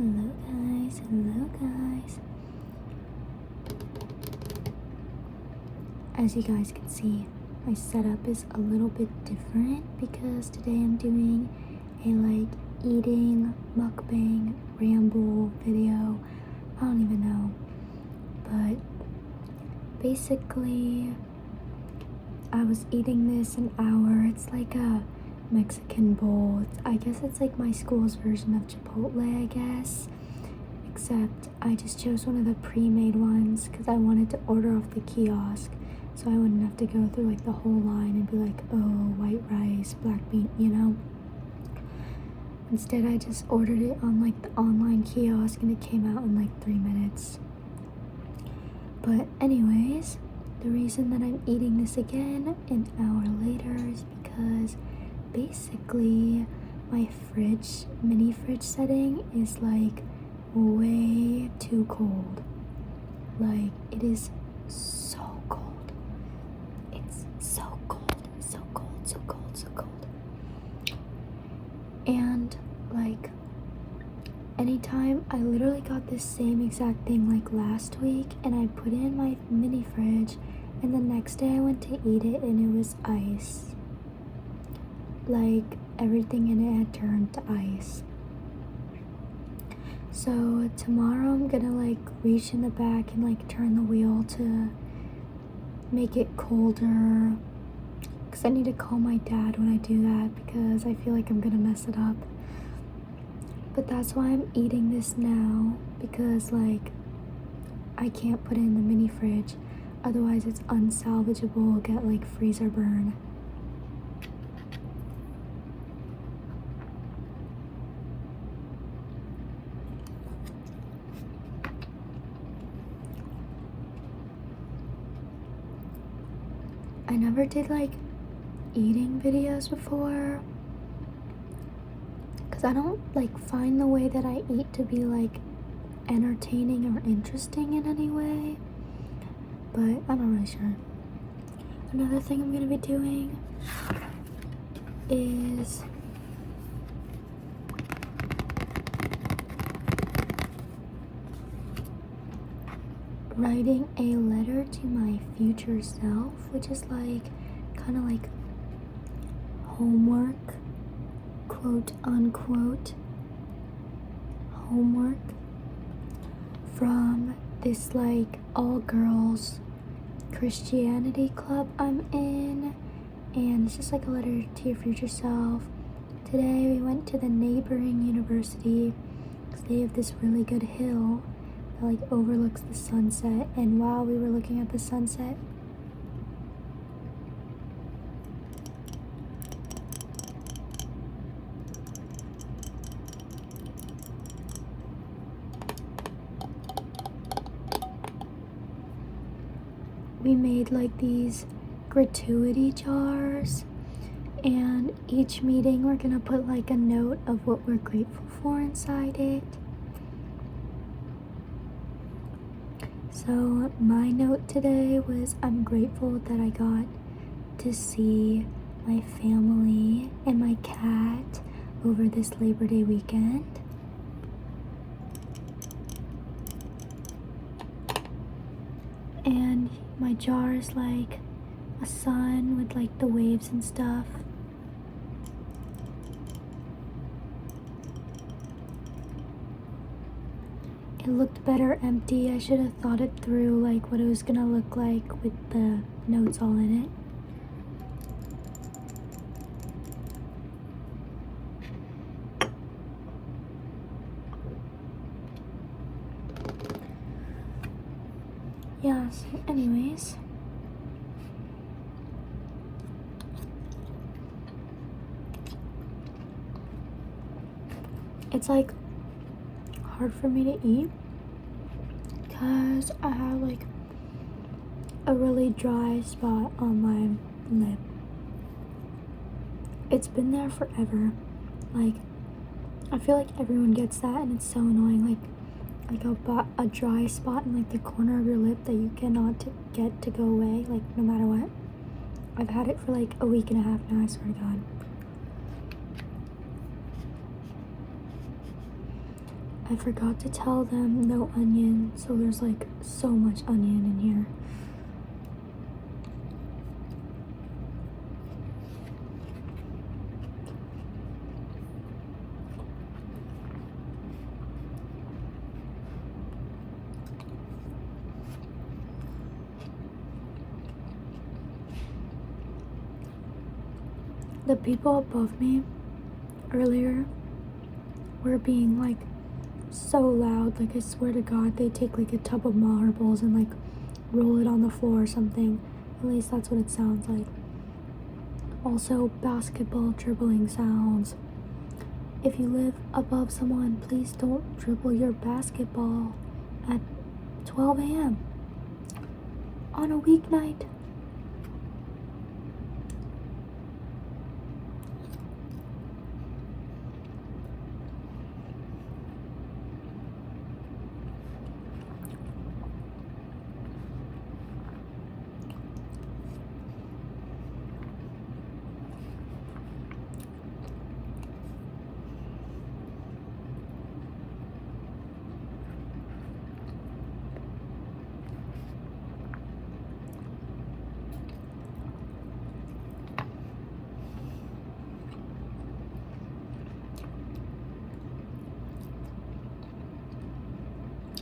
Hello guys, hello guys. As you guys can see, my setup is a little bit different because today I'm doing a eating mukbang ramble video. I don't even know, but basically I was eating this an hour. It's like a Mexican bowl. I guess it's like my school's version of Chipotle, I guess. Except I just chose one of the pre-made ones because I wanted to order off the kiosk so I wouldn't have to go through like the whole line and be like, oh, white rice, black bean, you know? Instead, I just ordered it on like the online kiosk and it came out in like 3 minutes. But anyways, the reason that I'm eating this again an hour later is because basically my mini fridge setting is like way too cold. Like, it is so cold. It's so cold, so cold, so cold, so cold. And like anytime, I literally got this same exact thing like last week and I put it in my mini fridge, and the next day I went to eat it and it was ice. Like, everything in it had turned to ice. So tomorrow I'm gonna like reach in the back and like turn the wheel to make it colder, because I need to call my dad when I do that because I feel like I'm gonna mess it up. But that's why I'm eating this now, because like I can't put it in the mini fridge, otherwise it's unsalvageable. It'll get like freezer burn. I never did like eating videos before because I don't like find the way that I eat to be like entertaining or interesting in any way, but I'm not really sure. Another thing I'm gonna be doing is writing a letter to my future self, which is like kind of like homework, quote unquote homework, from this like all girls Christianity club I'm in, and it's just like a letter to your future self. Today we went to the neighboring university because they have this really good hill that like overlooks the sunset, and while we were looking at the sunset, we made like these gratuity jars, and each meeting we're gonna put like a note of what we're grateful for inside it. So my note today was, I'm grateful that I got to see my family and my cat over this Labor Day weekend. And my jar is like a sun with like the waves and stuff. It looked better empty. I should have thought it through, like what it was gonna look like with the notes all in it. Yeah, so anyways, it's like hard for me to eat because I have like a really dry spot on my lip. It's been there forever. Like, I feel like everyone gets that and it's so annoying. Like a dry spot in like the corner of your lip that you cannot get to go away, like no matter what. I've had it for like a week and a half now, I swear to God. I forgot to tell them no onion, so there's like so much onion in here. The people above me earlier were being like so loud. Like, I swear to God, they take like a tub of marbles and like roll it on the floor or something. At least that's what it sounds like. Also, basketball dribbling sounds. If you live above someone, please don't dribble your basketball at 12 a.m. on a weeknight.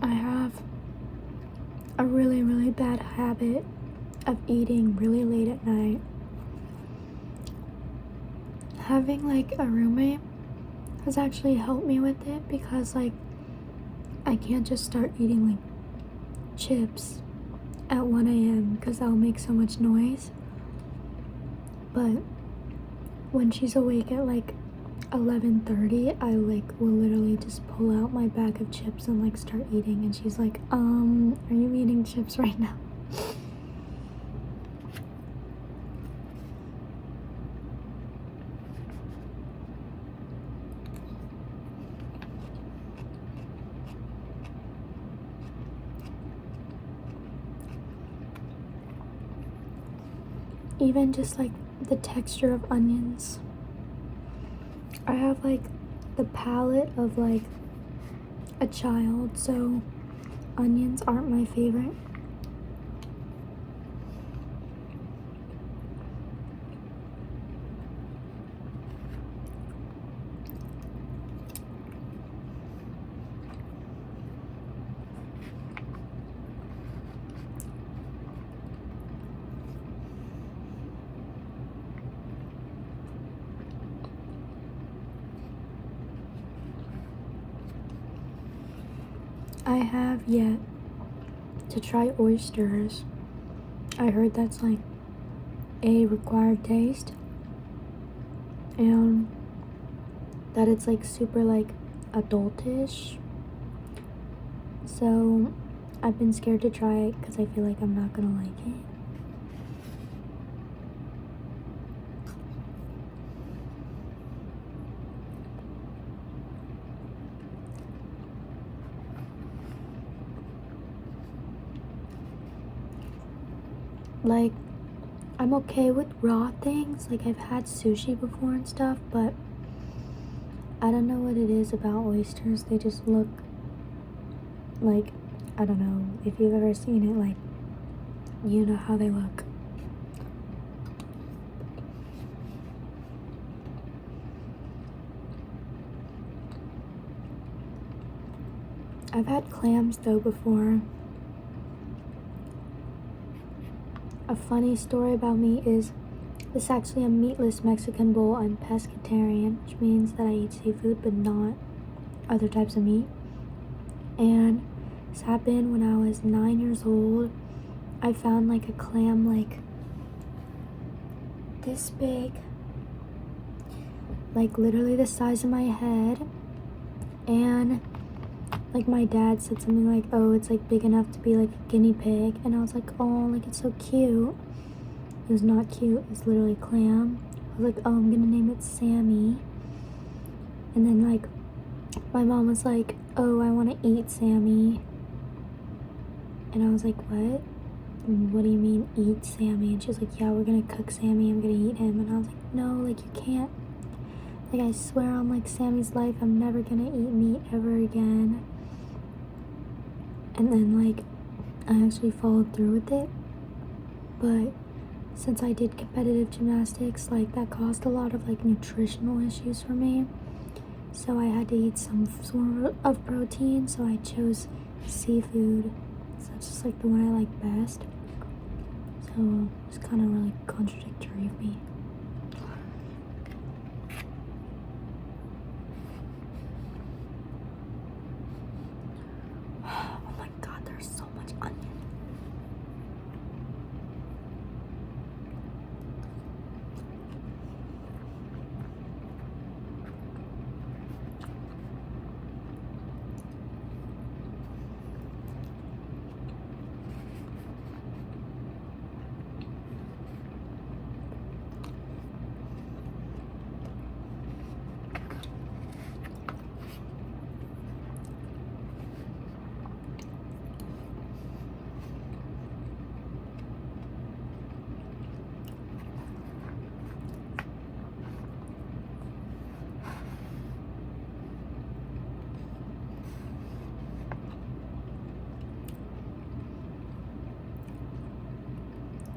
I have a really, really bad habit of eating really late at night. Having like a roommate has actually helped me with it, because like I can't just start eating like chips at 1 a.m. because that'll make so much noise. But when she's awake at like 11:30, I like will literally just pull out my bag of chips and like start eating, and she's like, are you eating chips right now? Even just like the texture of onions. I have like the palate of like a child, so onions aren't my favorite. I have yet to try oysters. I heard that's like a required taste, and that it's like super like adultish. So I've been scared to try it because I feel like I'm not gonna like it. Like, I'm okay with raw things. Like, I've had sushi before and stuff, but I don't know what it is about oysters. They just look like, I don't know if you've ever seen it, like, you know how they look. I've had clams though before. A funny story about me is this is actually a meatless Mexican bowl. I'm pescatarian, which means that I eat seafood but not other types of meat. And this happened when I was 9 years old. I found like a clam like this big, like literally the size of my head, and like my dad said something like, oh, it's like big enough to be like a guinea pig, and I was like, oh, like it's so cute. It was not cute. It was literally a clam. I was like, oh, I'm gonna name it Sammy. And then like my mom was like, oh, I want to eat Sammy. And I was like, what? What do you mean eat Sammy? And she was like, yeah, we're gonna cook Sammy, I'm gonna eat him. And I was like, no, like you can't. Like, I swear on like Sammy's life, I'm never gonna eat meat ever again. and then like I actually followed through with it. But since I did competitive gymnastics, like that caused a lot of like nutritional issues for me. So I had to eat some sort of protein, so I chose seafood. So that's just like the one I like best. So it's kind of really contradictory of me. Oh my god, there's so much onion.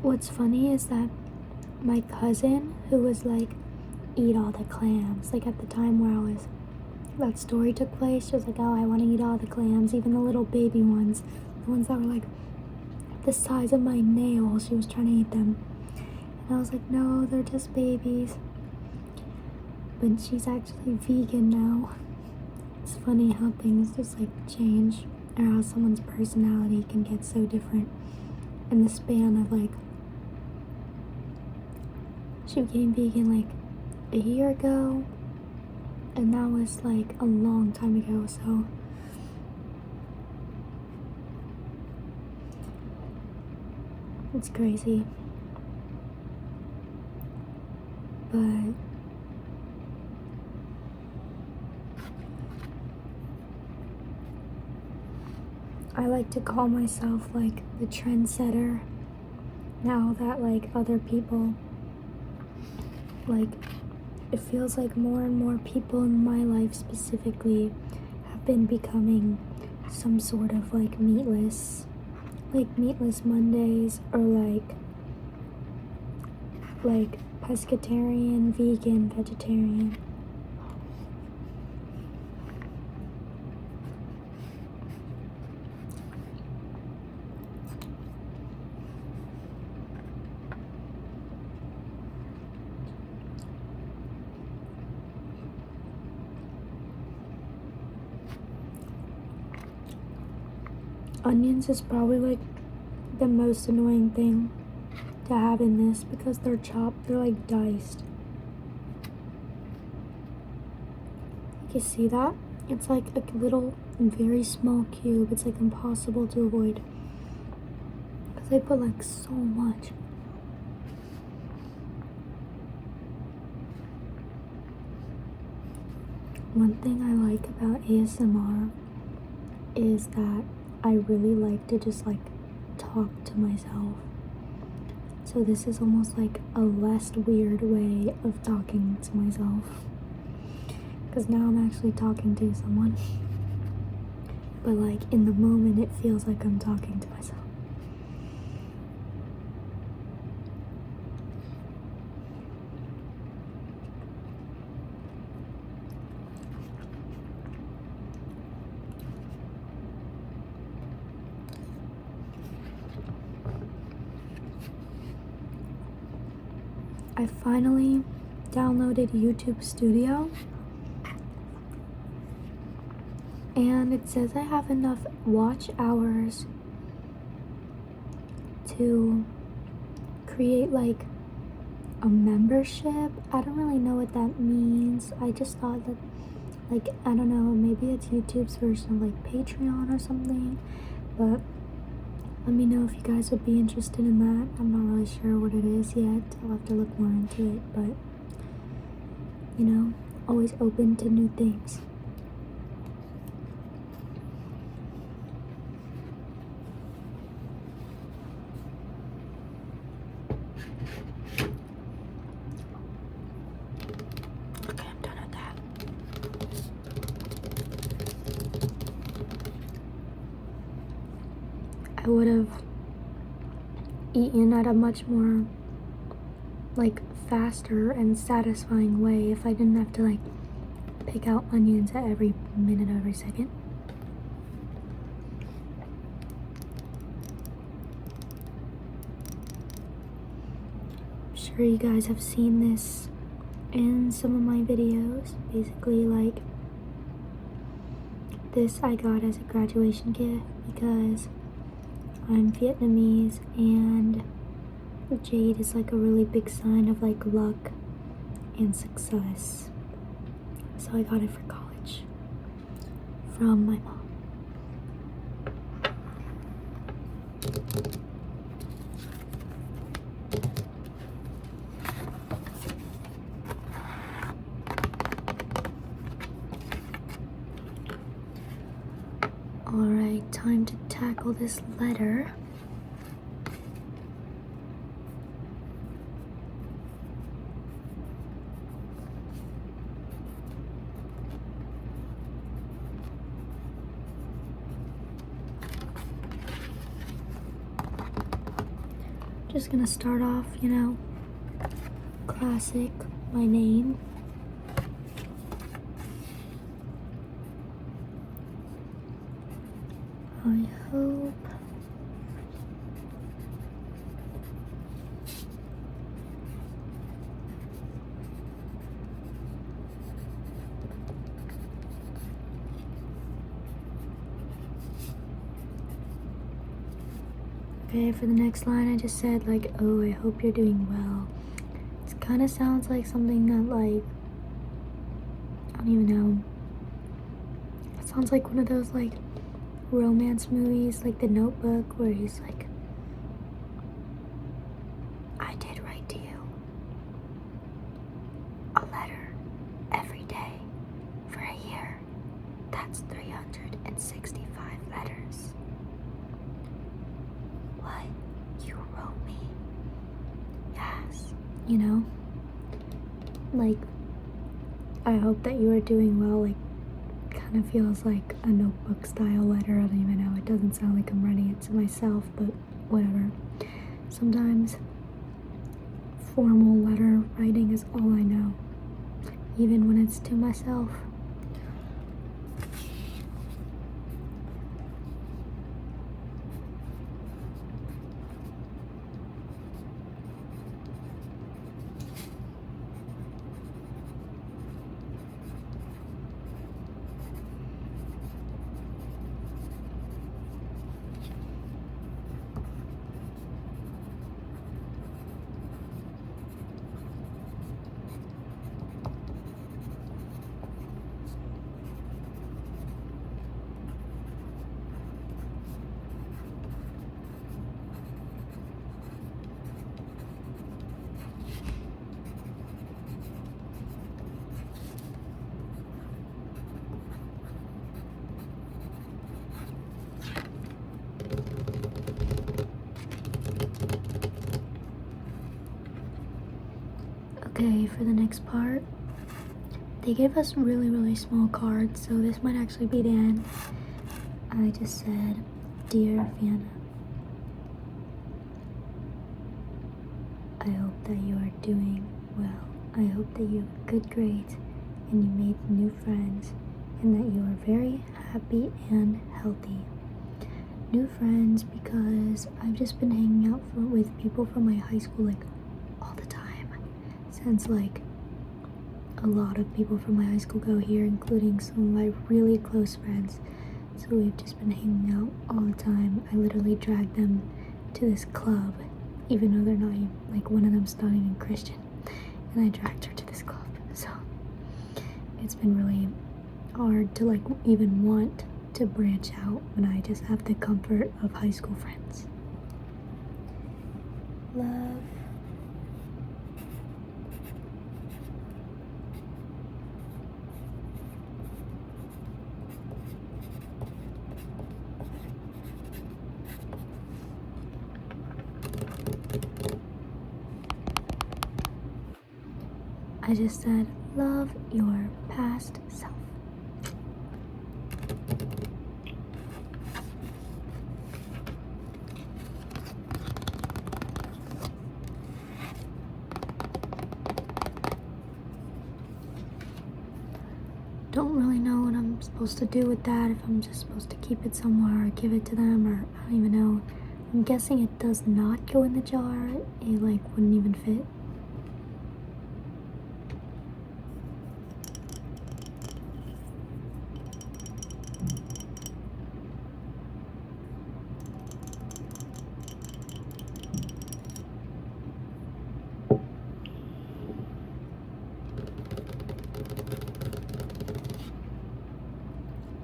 What's funny is that my cousin, who was like, eat all the clams, like at the time where that story took place, she was like, oh, I want to eat all the clams, even the little baby ones, the ones that were like the size of my nail. She was trying to eat them. And I was like, no, they're just babies. But she's actually vegan now. It's funny how things just like change, or how someone's personality can get so different in the span of like, she became vegan like a year ago, and that was like a long time ago, so it's crazy. But I like to call myself like the trendsetter now that like other people, like, it feels like more and more people in my life specifically have been becoming some sort of like meatless Mondays, or like pescatarian, vegan, vegetarian. Onions is probably like the most annoying thing to have in this, because they're chopped, they're like diced. You see that? It's like a little, very small cube. It's like impossible to avoid, because they put like so much. One thing I like about ASMR is that I really like to just like talk to myself. So this is almost like a less weird way of talking to myself, because now I'm actually talking to someone. But like in the moment it feels like I'm talking to myself. I finally downloaded YouTube Studio, and it says I have enough watch hours to create like a membership. I don't really know what that means. I just thought that, like, I don't know, maybe it's YouTube's version of like Patreon or something, but let me know if you guys would be interested in that. I'm not really sure what it is yet. I'll have to look more into it, but you know, always open to new things. Okay, I'm done with that. I would have eaten at a much more like faster and satisfying way if I didn't have to like pick out onions at every minute, every second. I'm sure you guys have seen this in some of my videos. Basically, like, this I got as a graduation gift because I'm Vietnamese and jade is like a really big sign of like luck and success. So I got it for college from my mom. Alright, time to tackle this letter. Just gonna start off, you know, classic, my name. I hope okay, for the next line I just said like, oh, I hope you're doing well. It kind of sounds like something that like, I don't even know. It sounds like one of those like romance movies, like The Notebook, where he's like, I did write to you a letter every day for a year. That's 365 letters. What? You wrote me? Yes. You know? Like, I hope that you are doing well. Like, kind of feels like a Notebook style letter. I don't even know. It doesn't sound like I'm writing it to myself, but whatever. Sometimes formal letter writing is all I know, even when it's to myself. Okay, for the next part, they gave us really small cards, so this might actually be the end. I just said, Dear Vienna, I hope that you are doing well. I hope that you have good grades and you made new friends and that you are very happy and healthy. New friends because I've just been hanging out with people from my high school like all the time. Since like a lot of people from my high school go here, including some of my really close friends. So we've just been hanging out all the time. I literally dragged them to this club, even though they're not even, like one of them's not even Christian. And I dragged her to this club. So it's been really hard to like even want to branch out when I just have the comfort of high school friends. Love. I just said, love your past self. supposed to do with that, if I'm just supposed to keep it somewhere or give it to them, or I don't even know. I'm guessing it does not go in the jar. It like wouldn't even fit.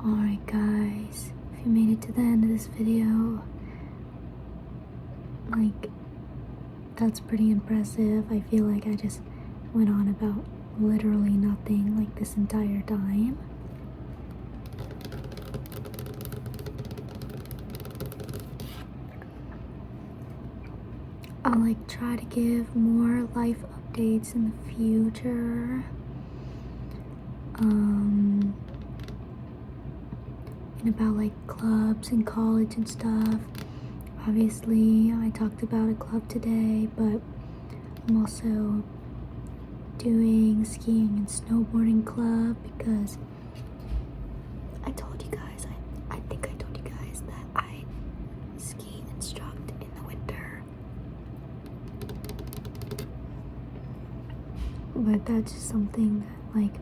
Alright guys, if you made it to the end of this video, like, that's pretty impressive. I feel like I just went on about literally nothing like this entire time. I'll like try to give more life updates in the future. And about like clubs and college and stuff. Obviously, I talked about a club today, but I'm also doing skiing and snowboarding club because I told you guys, I think I told you guys that I ski instruct in the winter. But that's just something that like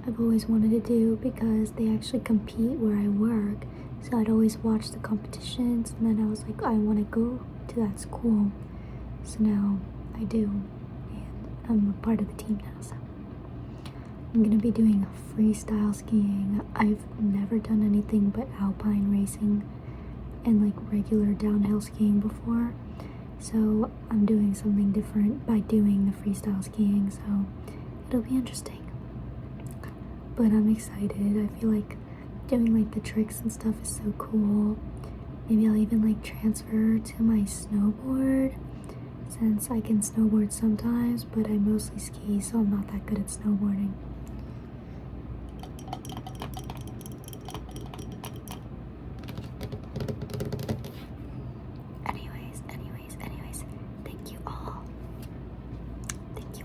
I've always wanted to do because they actually compete where I work. So I'd always watch the competitions, and then I was like, I want to go to that school. So now I do, and I'm a part of the team now. So I'm gonna be doing freestyle skiing. I've never done anything but alpine racing and like regular downhill skiing before. So I'm doing something different by doing the freestyle skiing. So it'll be interesting. But I'm excited. I feel like doing like the tricks and stuff is so cool. Maybe I'll even like transfer to my snowboard, since I can snowboard sometimes, but I mostly ski, so I'm not that good at snowboarding. Anyways, thank you all. Thank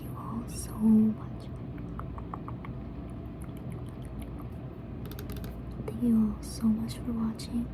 you all so much. Thank you all so much for watching.